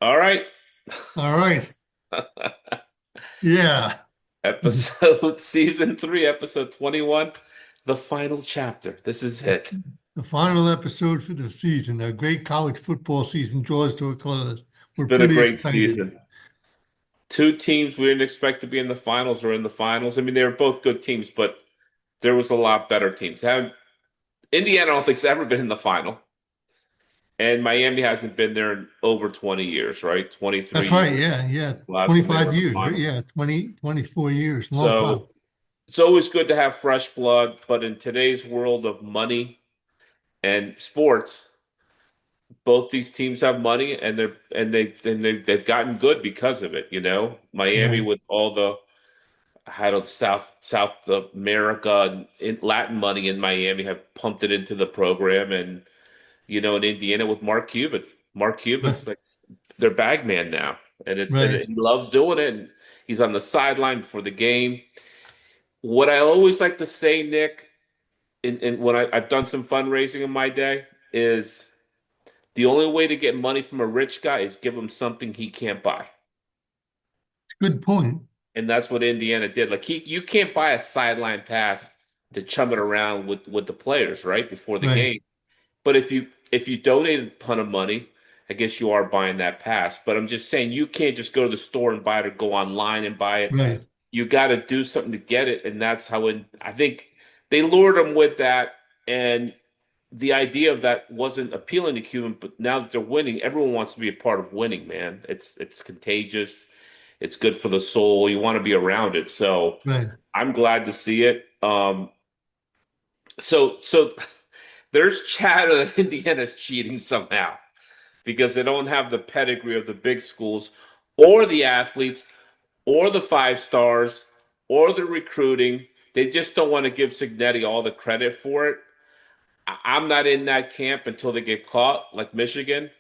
All right. All right. Yeah. Season 3, episode 21, the final chapter. This is it. The final episode for the season. A great college football season draws to a close. It's We're been a pretty great excited. season. Two teams we didn't expect to be in the finals are in the finals. I mean, they were both good teams, but there was a lot better teams. Indiana, I don't think's ever been in the final, and Miami hasn't been there in over 20 years, right? 23 That's right. years. Yeah. Yeah. Last time they were 25 in the years. finals. Yeah. 24 years. Long time. So it's always good to have fresh blood, but in today's world of money and sports, both these teams have money and they've gotten good because of it, you know. Miami Right. with all the had of South America and Latin money in Miami have pumped it into the program, and in Indiana with Mark Cuban. Mark Right. Cuban's like their bag man now, and Right. he loves doing it, and he's on the sideline before the game. What I always like to say, Nick, and when I've done some fundraising in my day, is the only way to get money from a rich guy is give him something he can't buy. Good point. And that's what Indiana did. Like you can't buy a sideline pass to chum it around with the players, right? Before the Right. game. But if you donate a ton of money, I guess you are buying that pass. But I'm just saying you can't just go to the store and buy it or go online and buy it. Right. You got to do something to get it, and that's how I think they lured him with that, and the idea of that wasn't appealing to Cuban. But now that they're winning, everyone wants to be a part of winning, man. It's contagious. It's good for the soul. You want to be around it. So Right. I'm glad to see it. So there's chatter that Indiana's cheating somehow because they don't have the pedigree of the big schools or the athletes or the five stars or the recruiting. They just don't want to give Signetti all the credit for it. I'm not in that camp until they get caught, like Michigan.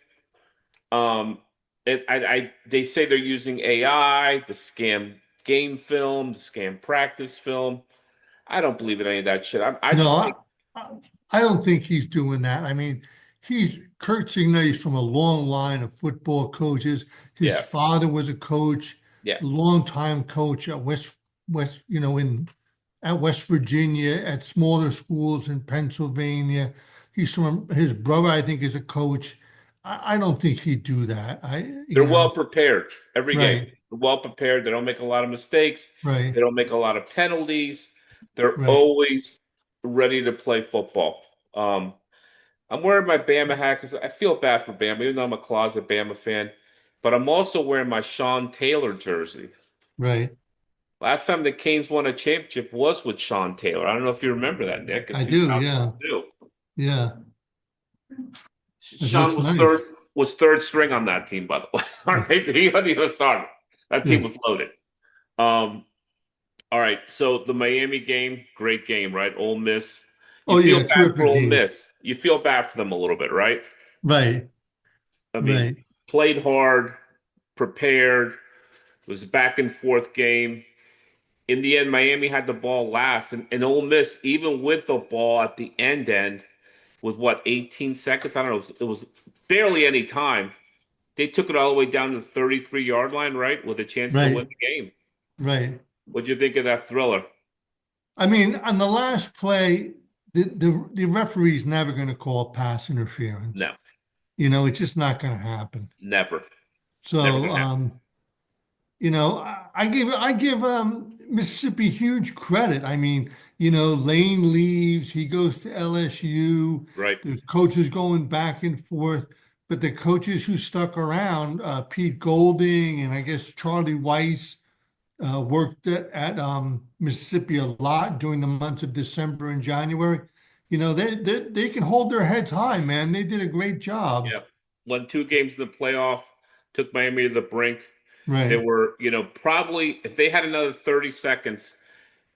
Um, they say they're using AI to scam game film, to scam practice film. I don't believe in any of that shit. I No, just think, I don't think he's doing that. I mean, Kurt Cignetti's from a long line of football coaches. His yeah, father was a coach, yeah. longtime coach at West, in at West Virginia, at smaller schools in Pennsylvania. He's from his brother, I think, is a coach. I don't think he'd do that. They're well prepared every game. Right, They're well prepared. They don't make a lot of mistakes. right, They don't make a lot of penalties. They're right. always ready to play football. I'm wearing my Bama hat because I feel bad for Bama, even though I'm a closet Bama fan. But I'm also wearing my Sean Taylor jersey. Right. Last time the Canes won a championship was with Sean Taylor. I don't know if you remember that, Nick, in I do, yeah. 2002. Yeah. It Sean looks was nice. third string on that team, by the way. All right, he wasn't even a starter. That team Yeah. was loaded. Um, all right, so the Miami game, great game, right? Ole Miss. You Oh feel yeah, bad for terrific Ole game. Miss. You feel bad for them a little bit, right? Right, I mean, right. played hard, prepared, was a back and forth game. In the end, Miami had the ball last, and Ole Miss, even with the ball at the end, with what, 18 seconds? I don't know. It was barely any time. They took it all the way down to the 33-yard line, right, with a chance to win Right, the game. right. What'd you think of that thriller? I mean, on the last play, the referee's never going to call pass interference. No, It's just not going to happen. never, never So, gonna happen. I give Mississippi huge credit. I mean, Lane leaves, he goes to LSU. Right? There's coaches going back and forth, but the coaches who stuck around, Pete Golding and I guess Charlie Weiss, worked at Mississippi a lot during the months of December and January. They can hold their heads high, man. They did a great job. Yeah. Won two games in the playoff, took Miami to the brink. They Right, were, probably if they had another 30 seconds,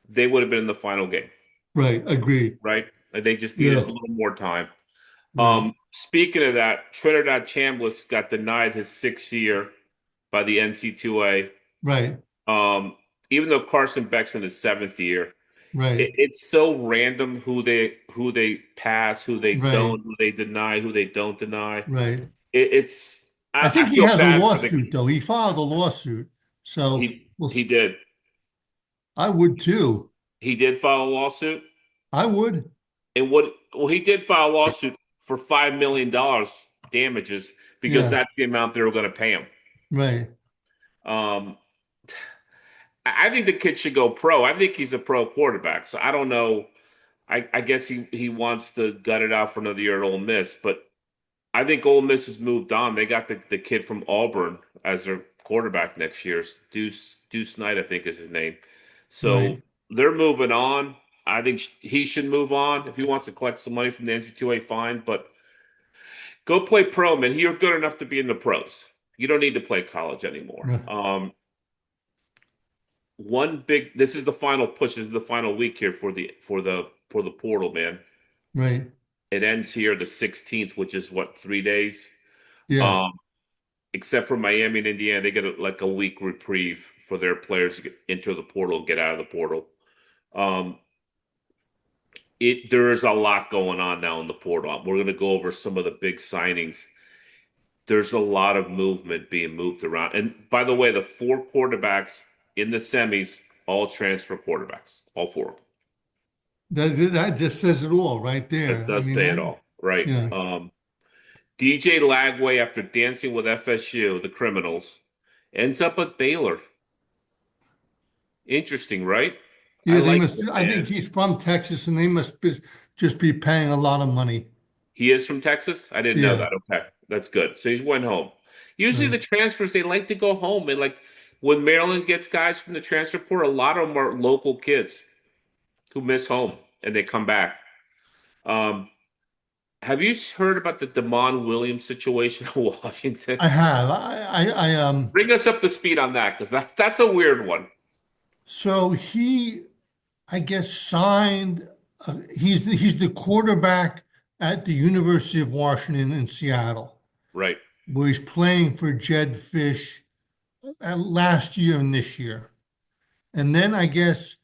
they would have been in the final game, right. Agreed. right? Like, they just needed a Yeah, little more time. right, Speaking of that, Trinidad Chambliss got denied his 6th year by the NC2A. right, Even though Carson Beck's in his 7th year, right, it's so random who they pass, who they right, don't, who they deny, who they don't deny. right. It's I think I he feel has a bad for the lawsuit though. He filed a lawsuit. So he did I would too. he did file a lawsuit, I would. and he did file a lawsuit for $5 million damages because Yeah, that's the amount they were going to pay him. right, Um, I think the kid should go pro. I think he's a pro quarterback. So I don't know. I guess he wants to gut it out for another year at Ole Miss, but I think Ole Miss has moved on. They got the kid from Auburn as their quarterback next year. Deuce Knight, I think is his name. So right. they're moving on. I think he should move on if he wants to collect some money from the NC2A, fine. But go play pro, man. You're good enough to be in the pros. You don't need to play college anymore. Right. This is the final push. This is the final week here for the portal, man. Right. It ends here the 16th, which is what, 3 days. Yeah. Um, except for Miami and Indiana, they get like a week reprieve for their players to get into the portal, get out of the portal. Um, there is a lot going on now in the portal. We're going to go over some of the big signings. There's a lot of movement being moved around. And by the way, the four quarterbacks in the semis, all transfer quarterbacks, all four of them. That just says it all right That there. I does mean say it that. all, right? Yeah. DJ Lagway, after dancing with FSU, the criminals, ends up at Baylor. Interesting, right? I Yeah, they like must. him, I think man. he's from Texas, and they must just be paying a lot of money. He is from Texas? I didn't know Yeah. that. Okay, that's good. So he went home. Usually the Right. transfers, they like to go home. And like when Maryland gets guys from the transfer portal, a lot of them are local kids who miss home and they come back. Um, have you heard about the Damon Williams situation in Washington? I have. Bring us up to speed on that because that's a weird one. So he, I guess, signed. He's the quarterback at the University of Washington in Seattle, Right. where he's playing for Jed Fish last year and this year. And then I guess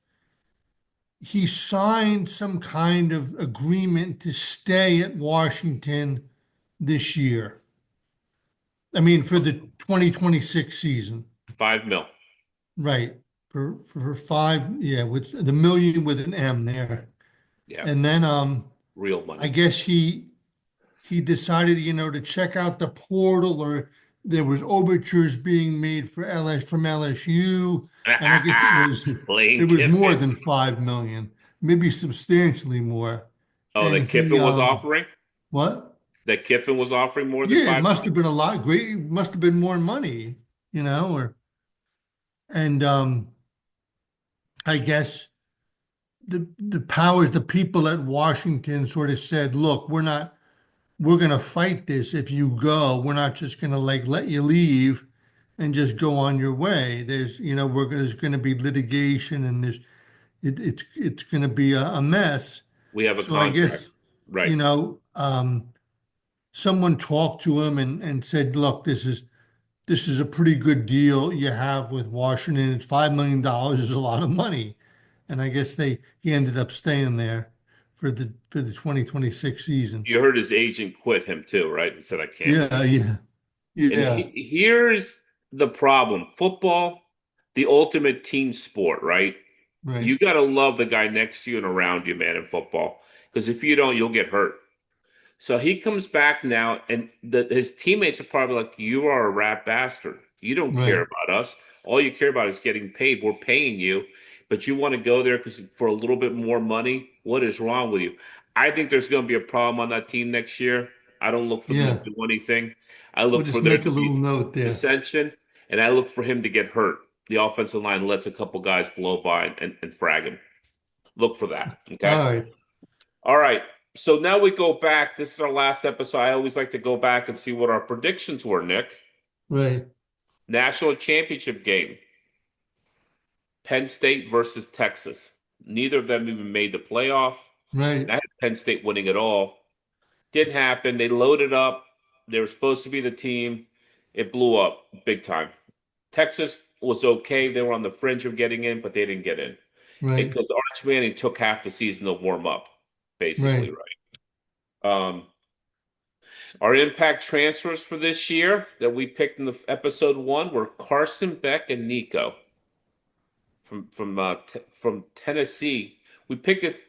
he signed some kind of agreement to stay at Washington this year. I mean, for the 2026 season. 5 mil. Right. For five, yeah, with the million with an M there. Yeah. And then Real I money. guess he decided, to check out the portal, or there was overtures being made for LS from LSU. And I guess it was Lane it was more Kiffin. than 5 million, maybe substantially more. Oh, And that he Kiffin was offering? what? That Kiffin was offering more than Yeah, it five must million? have been a lot great, it must have been more money, or and I guess the powers, the people at Washington sort of said, look, we're going to fight this if you go. We're not just going to like let you leave and just go on your way. There's going to be litigation, and it's going to be a mess. We have a So I contract. guess, Right. you know, um, someone talked to him and said, look, this is a pretty good deal you have with Washington. It's $5 million is a lot of money. And I guess he ended up staying there for the 2026 season. You heard his agent quit him too, right? And said, I can't Yeah, play. yeah, And yeah, here's the problem. Football, the ultimate team sport, right? right. You got to love the guy next to you and around you, man, in football. Because if you don't, you'll get hurt. So he comes back now, and his teammates are probably like, "You are a rat bastard. You don't care Right. about us. All you care about is getting paid. We're paying you, but you want to go there because for a little bit more money. What is wrong with you?" I think there's going to be a problem on that team next year. I don't look for them to Yeah. do anything. I We'll look for just there make a to little be note there. dissension, and I look for him to get hurt. The offensive line lets a couple guys blow by and frag him. Look for that. Okay. All right. All right. So now we go back. This is our last episode. I always like to go back and see what our predictions were, Nick. Right. National championship game, Penn State versus Texas. Neither of them even made the playoff. Right. I had Penn State winning it all. Didn't happen. They loaded up. They were supposed to be the team. It blew up big time. Texas was okay. They were on the fringe of getting in, but they didn't get in. Right. Because Arch Manning took half the season to warm up, basically, Right. right? Um, Our impact transfers for this year that we picked in the episode one were Carson Beck and Nico from Tennessee. We picked this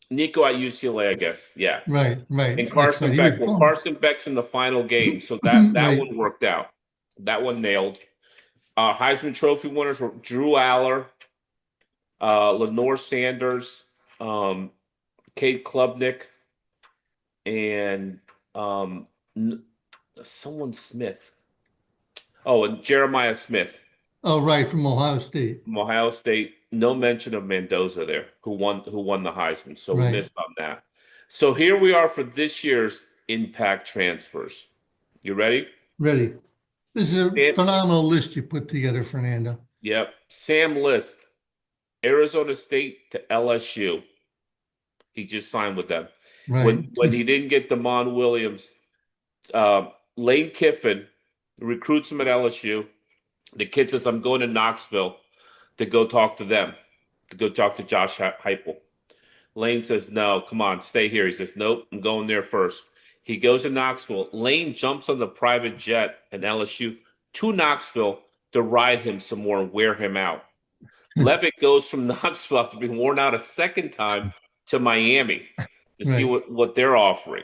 Nico at UCLA, I guess. Yeah. Right, right. And That's right. Carson He was Beck. Well, born. Carson Beck's in the final game, so that Right. one worked out. That one nailed. Heisman Trophy winners were Drew Aller, Lenore Sanders, Kate Klubnik, and um, someone Smith. Oh, and Jeremiah Smith Oh, right, from Ohio State. from Ohio State. No mention of Mendoza there, who won the Heisman. So we Right. missed on that. So here we are for this year's impact transfers. You ready? Ready. This is a Sam, phenomenal list you put together, Fernando. yep. Sam List, Arizona State to LSU. He just signed with them. Right. When he didn't get Damon Williams, Lane Kiffin recruits him at LSU. The kid says, "I'm going to Knoxville to go talk to them, to go talk to Josh Heupel." Lane says, "No, come on, stay here." He says, "Nope, I'm going there first." He goes to Knoxville. Lane jumps on the private jet in LSU to Knoxville to ride him some more and wear him out. Levitt goes from Knoxville after being worn out a second time to Miami to see Right. what they're offering,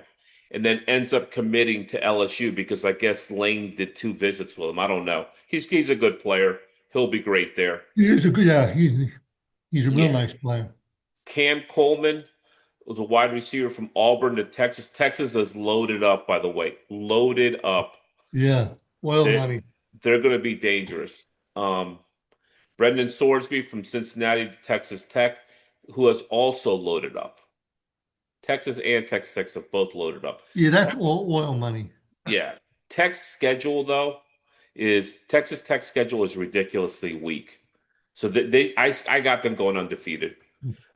and then ends up committing to LSU because I guess Lane did 2 visits with him. I don't know. He's a good player. He'll be great there. He is a good, yeah, he's a real Yeah. nice player. Cam Coleman was a wide receiver from Auburn to Texas. Texas is loaded up, by the way, loaded up. Yeah. Oil They're money. they're going to be dangerous. Um, Brendan Sorsby from Cincinnati to Texas Tech, who has also loaded up. Texas and Texas Tech have both loaded up. Yeah, that's all oil money. Yeah. Tech's schedule, though, is Texas Tech's schedule is ridiculously weak. So I got them going undefeated.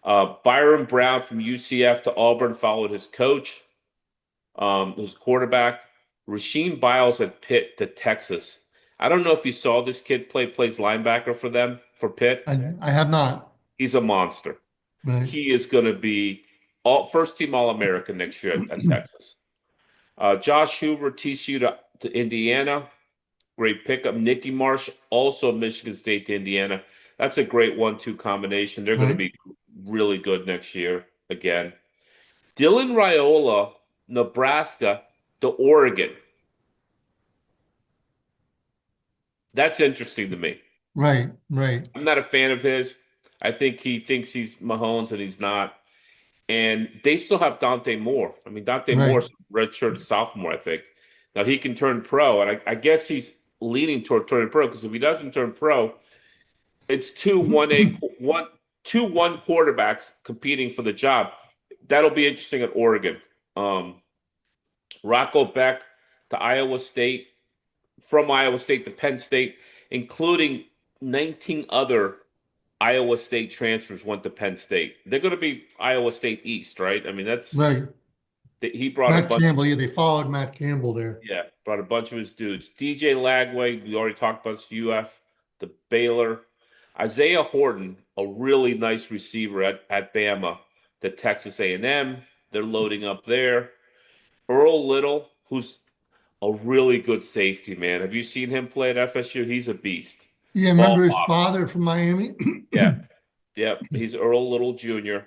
Byron Brown from UCF to Auburn followed his coach, his quarterback. Rasheem Biles at Pitt to Texas. I don't know if you saw this kid plays linebacker for them for Pitt. I have not. He's a monster. Right. He is going to be all first team All American next year at Texas. Josh Huber, TCU to Indiana. Great pickup. Nicky Marsh, also Michigan State to Indiana. That's a great 1-2 combination. They're going to Right. be really good next year again. Dylan Raiola, Nebraska to Oregon. That's interesting to me. Right. Right. I'm not a fan of his. I think he thinks he's Mahomes and he's not. And they still have Dante Moore. I mean, Dante Right. Moore's redshirt sophomore, I think. Now he can turn pro, and I guess he's leaning toward turning pro because if he doesn't turn pro, it's two one quarterbacks competing for the job. That'll be interesting at Oregon. Um, Rocco Beck to Iowa State, from Iowa State to Penn State, including 19 other Iowa State transfers went to Penn State. They're going to be Iowa State East, right? I mean, Right. he brought a Matt bunch. Campbell. Yeah, they followed Matt Campbell there. Yeah, brought a bunch of his dudes. DJ Lagway, we already talked about UF, the Baylor. Isaiah Horton, a really nice receiver at Bama, the Texas A&M. They're loading up there. Earl Little, who's a really good safety, man. Have you seen him play at FSU? He's a beast. Yeah, Ball remember his hawk. father from Miami? Yeah, yeah. He's Earl Little Jr.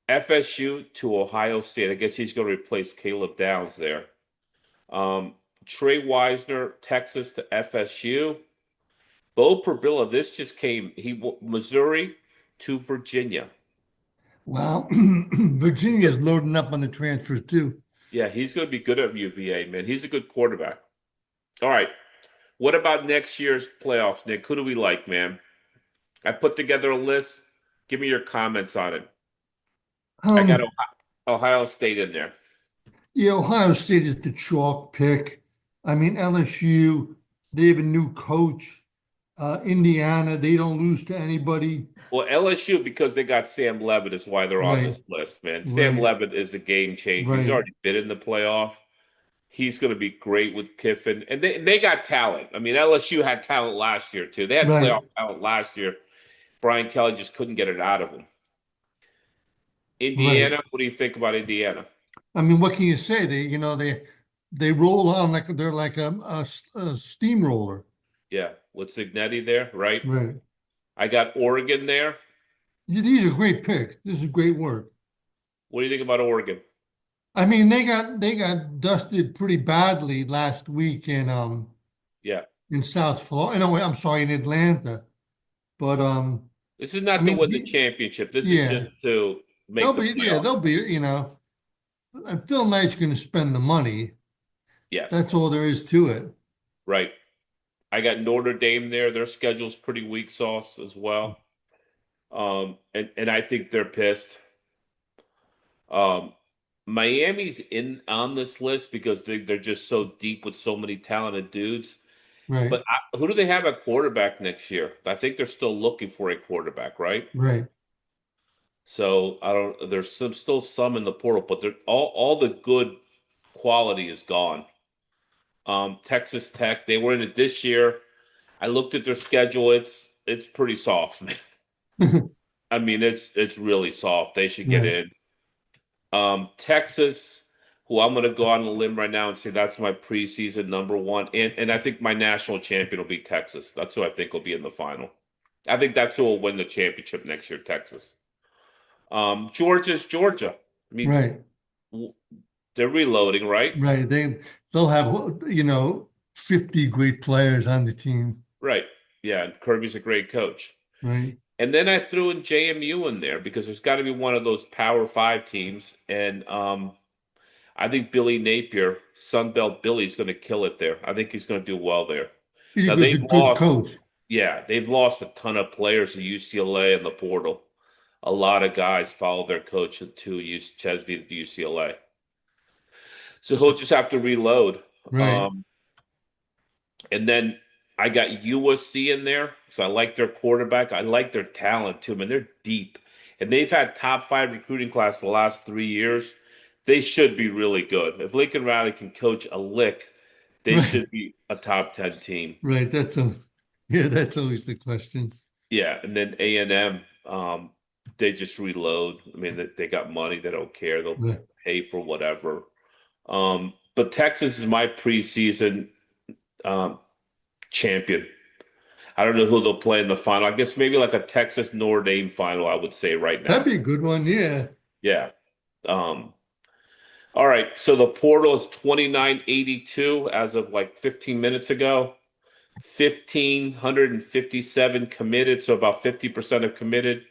FSU to Ohio State. I guess he's going to replace Caleb Downs there. Um, Trey Wisner, Texas to FSU. Bo Perbilla, this just came. Missouri to Virginia. Wow. Virginia's loading up on the transfers too. Yeah, he's going to be good at UVA, man. He's a good quarterback. All right. What about next year's playoffs, Nick? Who do we like, man? I put together a list. Give me your comments on it. I got Um, Ohio State in there. yeah, Ohio State is the chalk pick. I mean, LSU, they have a new coach. Indiana, they don't lose to anybody. Well, LSU, because they got Sam Levitt, is why they're on Right, this list, man. Sam right, Levitt is a game changer. He's right, already been in the playoff. He's going to be great with Kiffin. And they got talent. I mean, LSU had talent last year, too. They had right. playoff talent last year. Brian Kelly just couldn't get it out of them. Right. Indiana, what do you think about Indiana? I mean, what can you say? They roll on like they're like a steamroller. Yeah, with Signetti there, right? Right. I got Oregon there. These are great picks. This is great work. What do you think about Oregon? I mean, they got dusted pretty badly last week Yeah, in South Florida. No, I'm sorry, in Atlanta. But this is I not to mean, win the championship. This is yeah, just to make the playoff. they'll be, and Phil Knight's going to spend the money. Yes, That's all there is to it. right. I got Notre Dame there. Their schedule's pretty weak sauce as well. And I think they're pissed. Um, Miami's in on this list because they're just so deep with so many talented dudes. Right, But who do they have at quarterback next year? I think they're still looking for a quarterback, right? right. So I don't. There's still some in the portal, but they're all the good quality is gone. Texas Tech, they were in it this year. I looked at their schedule. It's pretty soft. I mean, it's really soft. They should get Right. in. Texas, who I'm going to go on a limb right now and say that's my preseason number one, and I think my national champion will be Texas. That's who I think will be in the final. I think that's who will win the championship next year, Texas. Georgia's Georgia. I mean, Right. w- they're reloading, right? Right. They'll have 50 great players on the team. Right. Yeah, and Kirby's a great coach. Right. And then I threw in JMU in there because there's got to be one of those Power Five teams, and I think Billy Napier, Sunbelt Billy's going to kill it there. I think he's going to do well there. He's Now a good coach. yeah, they've lost a ton of players to UCLA in the portal. A lot of guys follow their coach to use Chesney to UCLA. So he'll just have to reload. Right. Um, and then I got USC in there because I like their quarterback. I like their talent too, man. They're deep. And they've had top five recruiting class the last 3 years. They should be really good. If Lincoln Riley can coach a lick, they Right. should be a top 10 team. Right. Yeah, that's always the question. Yeah, and then A&M, they just reload. I mean, they got money. They don't care. They'll Right. pay for whatever. But Texas is my preseason um, champion. I don't know who they'll play in the final. I guess maybe like a Texas Notre Dame final, I would say right That'd now. be a good one. Yeah. Yeah. Um, all right. So the portal is 2982 as of like 15 minutes ago. 1,557 committed, so about 50% have committed,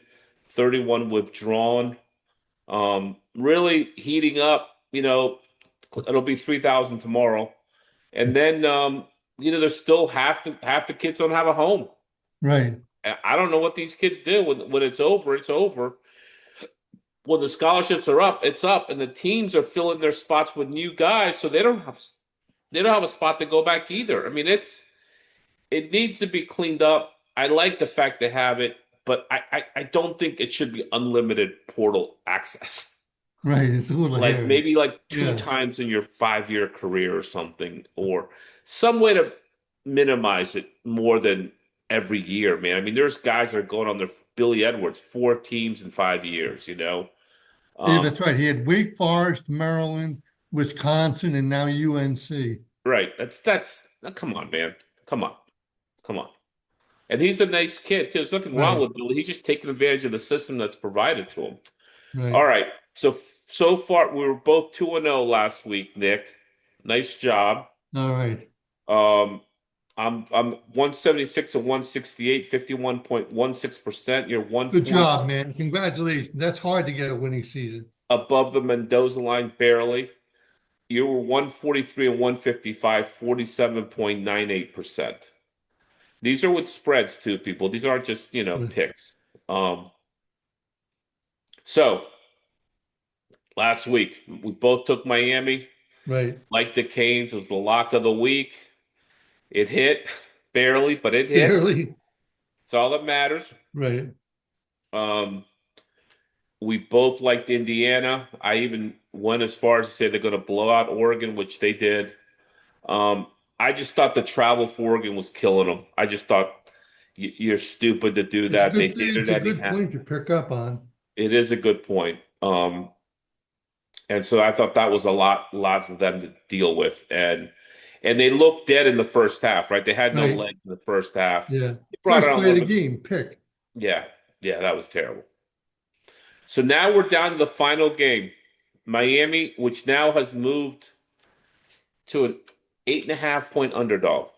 31 withdrawn. Really heating up, it'll be 3,000 tomorrow. And then there's still half the kids don't have a home. Right. I don't know what these kids do when it's over, it's over. When the scholarships are up, it's up, and the teams are filling their spots with new guys, so they don't have a spot to go back either. I mean, it needs to be cleaned up. I like the fact they have it, but I don't think it should be unlimited portal access. Right. It's a little Like hairy. maybe like two Yeah. times in your 5 year career or something, or some way to minimize it more than every year, man. I mean, there's guys that are going on their Billy Edwards, 4 teams in 5 years. Yeah, Um, that's right. He had Wake Forest, Maryland, Wisconsin, and now UNC. right. That's come on, man. Come on. Come on. And he's a nice kid too. There's nothing wrong Right. with Billy. He's just taking advantage of the system that's provided to him. All Right. right. So far we were both 2-0 last week, Nick. Nice job. All right. Um I'm 176 and 168, 51.16%. You're Good 140 job, man. Congratulations. That's hard to get a winning season. above the Mendoza line barely. You were 143 and 155, 47.98%. These are with spreads too, people. These aren't just, picks. Um, so last week we both took Miami, Right. like the Canes. It was the lock of the week. It hit barely, but it hit. Barely. It's all that matters. Right. Um, we both liked Indiana. I even went as far as to say they're going to blow out Oregon, which they did. Um, I just thought the travel for Oregon was killing them. I just thought you're stupid to do that. They did It's it a good anyhow. point to pick up on. It is a good point. And so I thought that was a lot for them to deal with. And they looked dead in the first half, right? They had no Right. legs in the first half. Yeah. They brought it First on a play of little the bit. game, pick. Yeah, yeah, that was terrible. So now we're down to the final game. Miami, which now has moved to an 8.5 point underdog.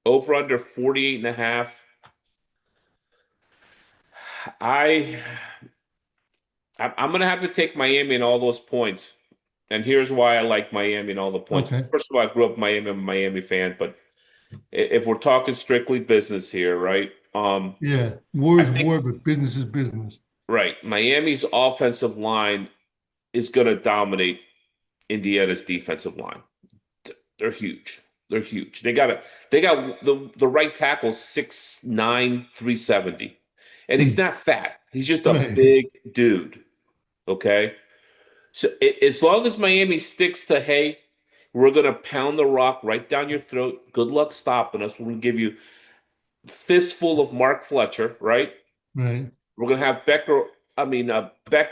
Over under 48 and a half. I I'm gonna have to take Miami in all those points. And here's why I like Miami and all the points. Okay. First of all, I grew up in Miami, I'm a Miami fan, but if we're talking strictly business here, right? Yeah. War I is think war, but business is business. right. Miami's offensive line is gonna dominate Indiana's defensive line. They're huge. They're huge. They got the right tackle 6'9", 370. And he's Hmm. not fat. He's just a Right. big dude. Okay. So as long as Miami sticks to, hey, we're gonna pound the rock right down your throat. Good luck stopping us. We're gonna give you a fistful of Mark Fletcher, right? Right. We're gonna have Beck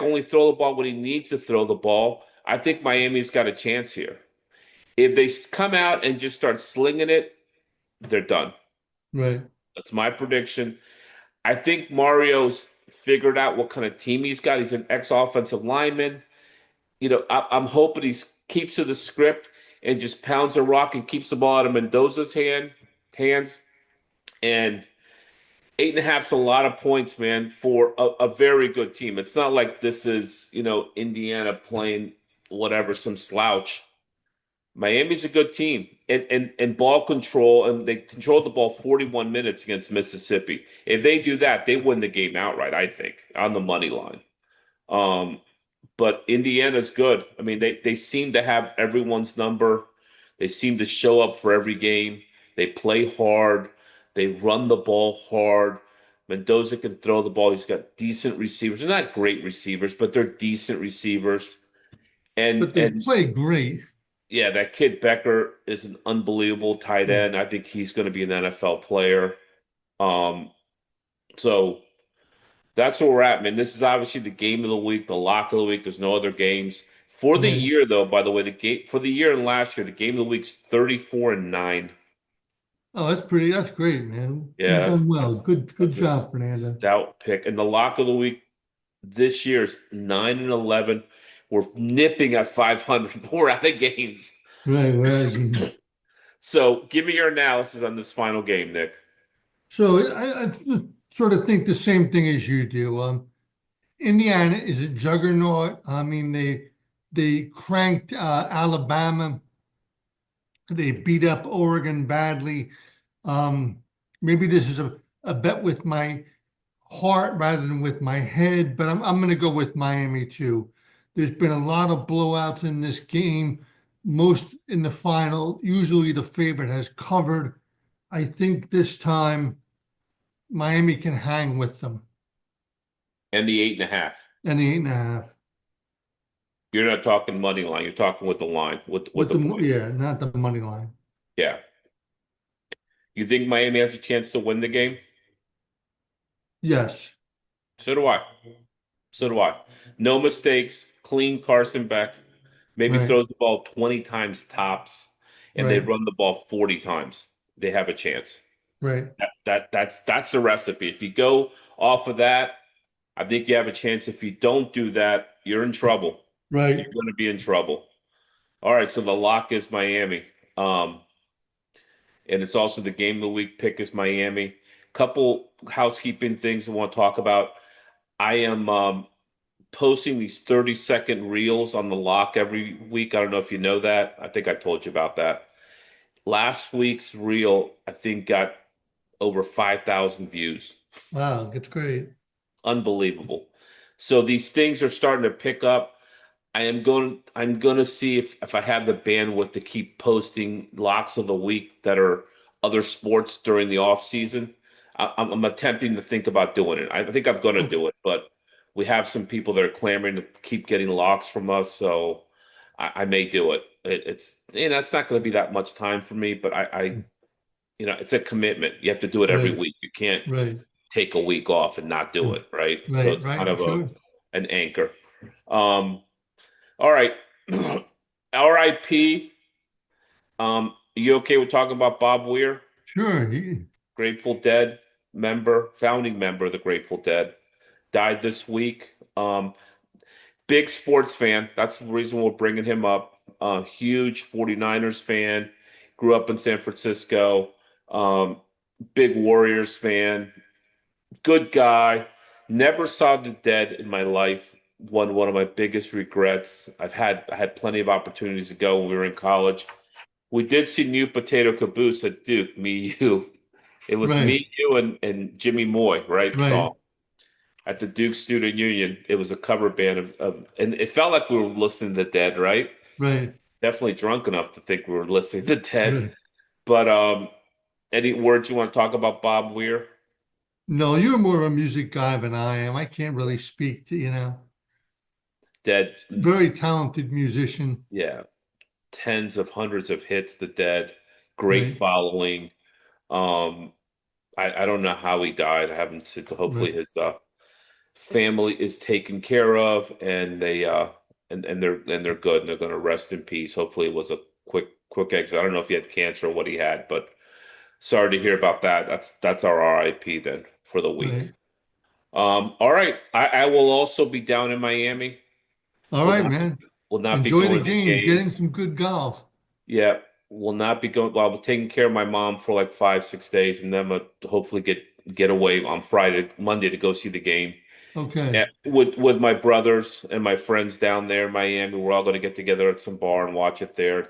only throw the ball when he needs to throw the ball. I think Miami's got a chance here. If they come out and just start slinging it, they're done. Right. That's my prediction. I think Mario's figured out what kind of team he's got. He's an ex-offensive lineman. I'm hoping he keeps to the script and just pounds the rock and keeps the ball out of Mendoza's hands. And 8.5's a lot of points, man, for a very good team. It's not like this is, Indiana playing whatever, some slouch. Miami's a good team and ball control, and they controlled the ball 41 minutes against Mississippi. If they do that, they win the game outright, I think, on the money line. Um, but Indiana's good. I mean, they seem to have everyone's number. They seem to show up for every game. They play hard. They run the ball hard. Mendoza can throw the ball. He's got decent receivers. They're not great receivers, but they're decent receivers. And But they and play great. yeah, that kid Becker is an unbelievable tight Hmm. end. I think he's going to be an NFL player. Um, so that's where we're at, man. This is obviously the game of the week, the lock of the week. There's no other games for the Right. year, though. By the way, the game for the year and last year, the game of the week's 34-9. Oh, that's great, man. Yeah, You've that's done well. that's Good that's a job, Fernando. stout pick. And the lock of the week this year is 9-11. We're nipping at 500. We're out of games. Right, right. So give me your analysis on this final game, Nick. So I sort of think the same thing as you do. Indiana is a juggernaut. I mean, they cranked Alabama. They beat up Oregon badly. Maybe this is a bet with my heart rather than with my head, but I'm going to go with Miami too. There's been a lot of blowouts in this game, most in the final. Usually the favorite has covered. I think this time Miami can hang with them And the 8.5. and the 8.5 You're not talking money line. You're talking with the line, with with the the, point. yeah, not the money line. Yeah. You think Miami has a chance to win the game? Yes, So do I. So do I. No mistakes, clean Carson Beck, maybe right, throws the ball 20 times tops, and they right, run the ball 40 times. They have a chance. right, That's the recipe. If you go off of that, I think you have a chance. If you don't do that, you're in trouble. You're right. going to be in trouble. All right, so the lock is Miami. Um, and it's also the game of the week pick is Miami. Couple housekeeping things I want to talk about. I am posting these 30-second reels on the lock every week. I don't know if you know that. I think I told you about that. Last week's reel, I think, got over 5,000 views. Wow, that's great. Unbelievable. So these things are starting to pick up. I'm going to see if I have the bandwidth to keep posting locks of the week that are other sports during the off season. I'm attempting to think about doing it. I think I'm going to Okay, do it, but we have some people that are clamoring to keep getting locks from us, so I may do it. It's not going to be that much time for me, but it's a commitment. You have to do it every right, week. You can't right, take a week off and not do it, right? So right, it's kind right. of Sure. an anchor. Um, All right. R.I.P. You okay with talking about Bob Weir, Sure. Grateful Dead member, founding member of the Grateful Dead, died this week. Big sports fan. That's the reason we're bringing him up. Huge 49ers fan. Grew up in San Francisco. Um, Big Warriors fan. Good guy. Never saw the Dead in my life. One of my biggest regrets. I had plenty of opportunities to go when we were in college. We did see New Potato Caboose at Duke, me, you. It was Right. me, you, and Jimmy Moy, right? Right. Song at the Duke Student Union. It was a cover band and it felt like we were listening to Dead, right? Right. Definitely drunk enough to think we were listening to Dead. Right. But any words you want to talk about Bob Weir? No, you're more of a music guy than I am. I can't really speak to, Dead, very talented musician. yeah, tens of hundreds of hits. The Dead, great Right. following. Um, I don't know how he died. I haven't seen. Hopefully Right. his family is taken care of, and they're good, and they're going to rest in peace. Hopefully, it was a quick exit. I don't know if he had cancer or what he had, but sorry to hear about that. That's our RIP then for the week. Right. All right, I will also be down in Miami. All Will right, not man. will not be Enjoy the going to the game. Get game. in some good golf. Yeah, will not be going. Well, I'm taking care of my mom for like 5 6 days, and then hopefully get away on Friday, Monday to go see the game. Okay. Yeah, with my brothers and my friends down there in Miami, we're all going to get together at some bar and watch it there.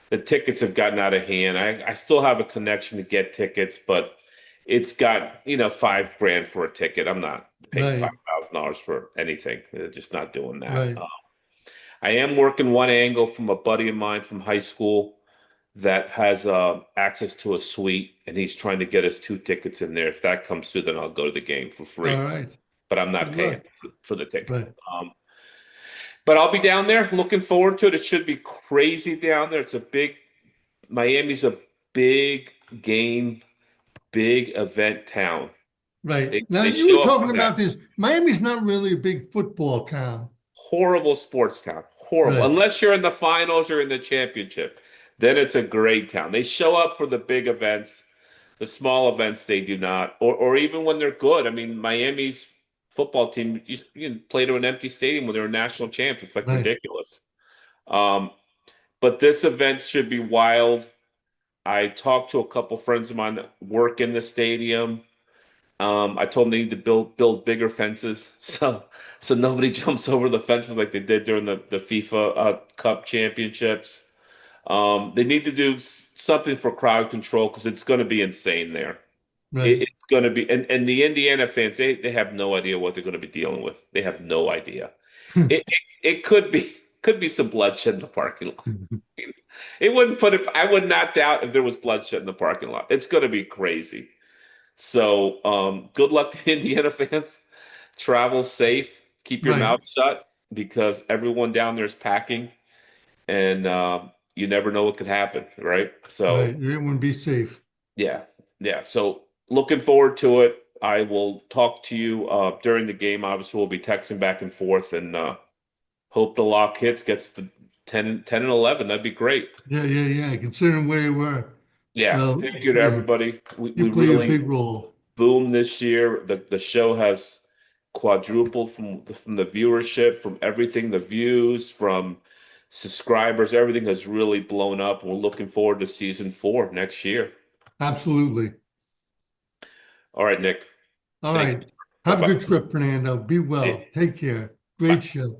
The tickets have gotten out of hand. I still have a connection to get tickets, but it's got, 5 grand for a ticket. I'm not paying Right. $5,000 for anything. Just not doing that. Right. I am working one angle from a buddy of mine from high school that has access to a suite, and he's trying to get us 2 tickets in there. If that comes through, then I'll go to the game for All free, right. but I'm not Good paying luck. for the ticket. Right. But I'll be down there looking forward to it. It should be crazy down there. Miami's a big game, big event town. Right. Now They you were show up talking for that. about this. Miami's not really a big football town. Horrible sports town. Horrible. Right. Unless you're in the finals or in the championship, then it's a great town. They show up for the big events. The small events they do not, or even when they're good. I mean, Miami's football team you play to an empty stadium when they're national champs. It's like Right. ridiculous. Um, but this event should be wild. I talked to a couple friends of mine that work in the stadium. I told them they need to build bigger fences so nobody jumps over the fences like they did during the FIFA Cup championships. They need to do something for crowd control because it's going to be insane there. Right. It's going to be, and the Indiana fans, they have no idea what they're going to be dealing with. They have no idea. It could be some bloodshed in the parking lot. It wouldn't put it. I would not doubt if there was bloodshed in the parking lot. It's going to be crazy. So, good luck to Indiana fans. Travel safe. Keep your Right. mouth shut because everyone down there is packing, and you never know what could happen, right? Right. So, Everyone be safe. yeah, yeah. So, looking forward to it. I will talk to you during the game. Obviously, we'll be texting back and forth, and hope the lock gets to 10 and 11. That'd be great. Yeah. Yeah. Yeah. Considering where you were. Yeah, Well, thank you to yeah. everybody. We You play a really big role. boomed this year. The show has quadrupled from the viewership, from everything, the views, from subscribers. Everything has really blown up. We're looking forward to season 4 next year. Absolutely. All right, Nick. All Thank right. you. Have a Bye-bye. good trip, Fernando. Be well. Take care. Great Bye. show.